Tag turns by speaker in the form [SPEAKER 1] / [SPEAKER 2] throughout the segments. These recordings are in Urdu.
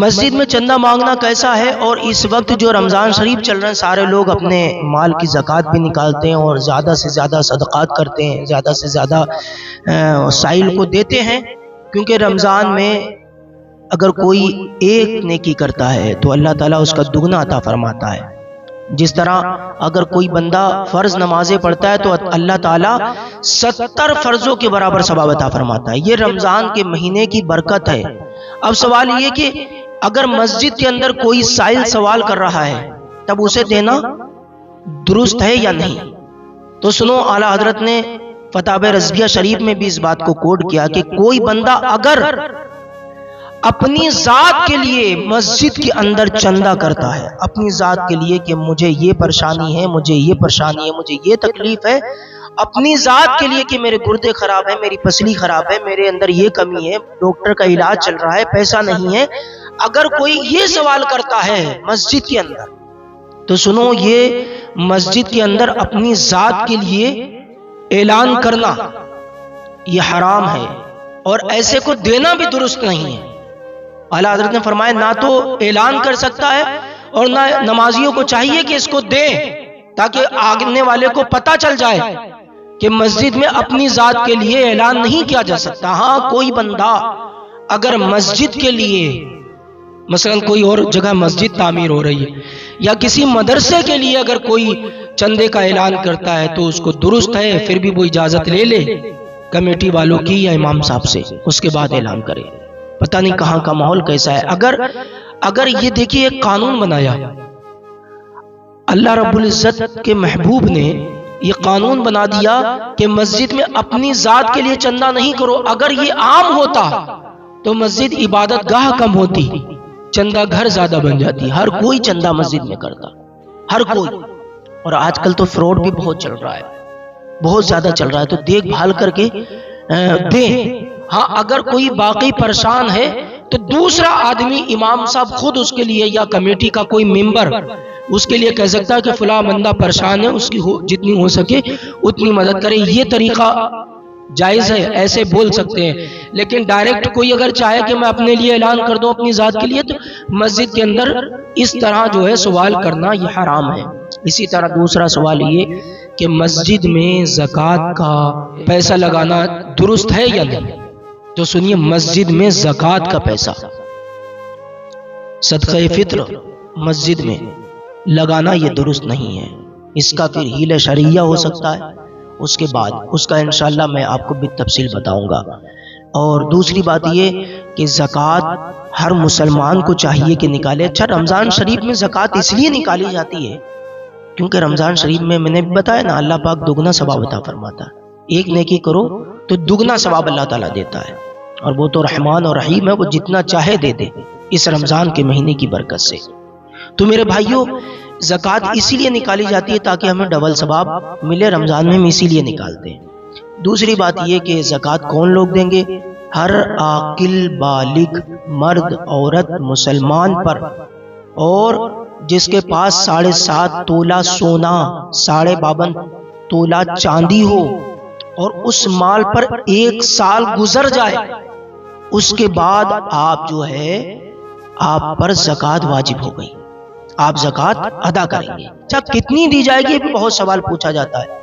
[SPEAKER 1] مسجد میں چندہ مانگنا کیسا ہے؟ اور اس وقت جو رمضان شریف چل رہے ہیں سارے لوگ اپنے مال کی زکوٰۃ بھی نکالتے ہیں اور زیادہ سے زیادہ صدقات کرتے ہیں، زیادہ سے زیادہ سائل کو دیتے ہیں، کیونکہ رمضان میں اگر کوئی ایک نیکی کرتا ہے تو اللہ تعالیٰ اس کا دگنا عطا فرماتا ہے۔ جس طرح اگر کوئی بندہ فرض نمازیں پڑھتا ہے تو اللہ تعالیٰ 70 فرضوں کے برابر ثواب عطا فرماتا ہے۔ یہ رمضان کے مہینے کی برکت ہے۔ اب سوال یہ کہ اگر مسجد کے اندر کوئی سائل سوال کر رہا ہے تب اسے دینا درست ہے یا نہیں؟ تو سنو، اعلیٰ حضرت نے فتاوی رضویہ شریف میں بھی اس بات کو کوٹ کیا کہ کوئی بندہ اگر اپنی ذات کے لیے مسجد کے اندر چندہ کرتا ہے، اپنی ذات کے لیے کہ مجھے یہ پریشانی ہے، مجھے یہ پریشانی ہے، مجھے یہ تکلیف ہے، اپنی ذات کے لیے کہ میرے گردے خراب ہیں، میری پسلی خراب ہے، میرے اندر یہ کمی ہے، ڈاکٹر کا علاج چل رہا ہے، پیسہ نہیں ہے، اگر کوئی یہ سوال کرتا ہے مسجد کے اندر تو سنو، یہ مسجد کے اندر اپنی ذات کے لیے اعلان کرنا یہ حرام ہے اور ایسے کو دینا بھی درست نہیں ہے۔ اعلیٰ حضرت نے فرمایا نہ تو اعلان کر سکتا ہے اور نہ نمازیوں کو چاہیے کہ اس کو دیں، تاکہ آگنے والے کو پتہ چل جائے کہ مسجد میں اپنی ذات کے لیے اعلان نہیں کیا جا سکتا۔ ہاں، کوئی بندہ اگر مسجد کے لیے، مثلا کوئی اور جگہ مسجد تعمیر ہو رہی ہے یا کسی مدرسے کے لیے اگر کوئی چندے کا اعلان کرتا ہے تو اس کو درست ہے، پھر بھی وہ اجازت لے لے کمیٹی والوں کی یا امام صاحب سے، اس کے بعد اعلان کرے۔ پتہ نہیں کہاں کا ماحول کیسا ہے۔ اگر یہ دیکھیے ایک قانون بنایا اللہ رب العزت کے محبوب نے، یہ قانون بنا دیا کہ مسجد میں اپنی ذات کے لیے چندہ نہیں کرو۔ اگر یہ عام ہوتا تو مسجد عبادت گاہ کم ہوتی، چندہ گھر زیادہ بن جاتی، ہر کوئی چندہ مسجد میں کرتا، ہر کوئی۔ اور آج کل تو فراڈ بھی بہت چل رہا ہے، بہت زیادہ چل رہا ہے، تو دیکھ بھال کر کے دیں۔ ہاں، اگر کوئی باقی پریشان ہے تو دوسرا آدمی، امام صاحب خود اس کے لیے یا کمیٹی کا کوئی ممبر اس کے لیے کہہ سکتا ہے کہ فلاں بندہ پریشان ہے، اس کی جتنی ہو سکے اتنی مدد کرے۔ یہ طریقہ جائز ہے، ایسے بول سکتے ہیں، لیکن ڈائریکٹ کوئی اگر چاہے کہ میں اپنے لیے اعلان کر دوں اپنی ذات کے لیے، تو مسجد کے اندر اس طرح جو ہے سوال کرنا یہ حرام ہے۔ اسی طرح دوسرا سوال یہ کہ مسجد میں زکوٰۃ کا پیسہ لگانا درست ہے یا نہیں؟ تو سنیے، مسجد میں زکوٰۃ کا پیسہ، صدقہ فطر مسجد میں لگانا یہ درست نہیں ہے۔ اس کا پھر حیلہ شرعیہ ہو سکتا ہے، اس کے بعد اس کا انشاءاللہ میں آپ کو بالتفصیل بتاؤں گا۔ اور دوسری بات یہ کہ زکوٰۃ ہر مسلمان کو چاہیے کہ نکالے۔ اچھا، رمضان شریف میں زکوٰۃ اس لیے نکالی جاتی ہے کیونکہ رمضان شریف میں نے بھی بتایا نا، اللہ پاک دگنا ثواب عطا فرماتا ہے۔ ایک نیکی کرو تو دگنا ثواب اللہ تعالیٰ دیتا ہے، اور وہ تو رحمان اور رحیم ہے، وہ جتنا چاہے دے دے اس رمضان کے مہینے کی برکت سے۔ تو میرے بھائیوں، زکوٰۃ اسی لیے نکالی جاتی ہے تاکہ ہمیں ڈبل ثواب ملے، رمضان میں ہم اسی لیے نکالتے ہیں۔ دوسری بات یہ کہ زکوٰۃ کون لوگ دیں گے؟ ہر عاقل بالغ مرد عورت مسلمان پر، اور جس کے پاس 7.5 تولہ سونا، 52 تولہ چاندی ہو، اور اس مال پر 1 سال گزر جائے، اس کے بعد آپ جو ہے آپ پر زکوٰۃ واجب ہو گئی، آپ زکوٰۃ ادا کریں گے۔ اچھا، کتنی دی جائے گی؟ یہ بھی بہت سوال پوچھا جاتا ہے،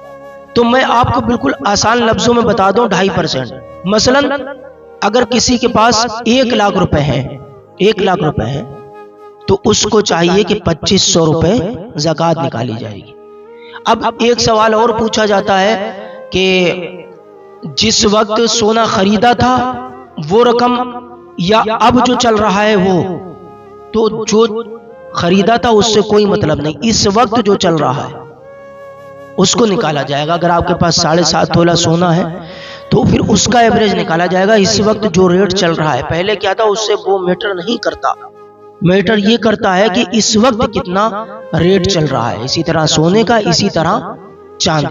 [SPEAKER 1] تو میں آپ کو بالکل آسان لفظوں میں بتا دوں، 2.5%۔ مثلا اگر کسی کے پاس 1 لاکھ روپے ہیں، 1 لاکھ روپے ہیں، تو اس کو چاہیے کہ 2500 روپے زکوٰۃ نکالی جائے گی۔ اب ایک سوال اور پوچھا جاتا ہے کہ جس وقت سونا خریدا تھا وہ رقم یا اب جو چل رہا ہے وہ؟ تو جو خریدا تھا اس سے کوئی مطلب نہیں، اس وقت جو چل رہا ہے اس کو نکالا جائے گا۔ اگر آپ کے پاس 7.5 تولہ سونا ہے تو پھر اس کا ایوریج نکالا جائے گا، اس وقت جو ریٹ چل رہا ہے۔ پہلے کیا تھا، اس سے وہ میٹر نہیں کرتا، میٹر یہ کرتا ہے کہ اس وقت کتنا ریٹ چل رہا ہے۔ اسی طرح سونے کا، اسی طرح چاندی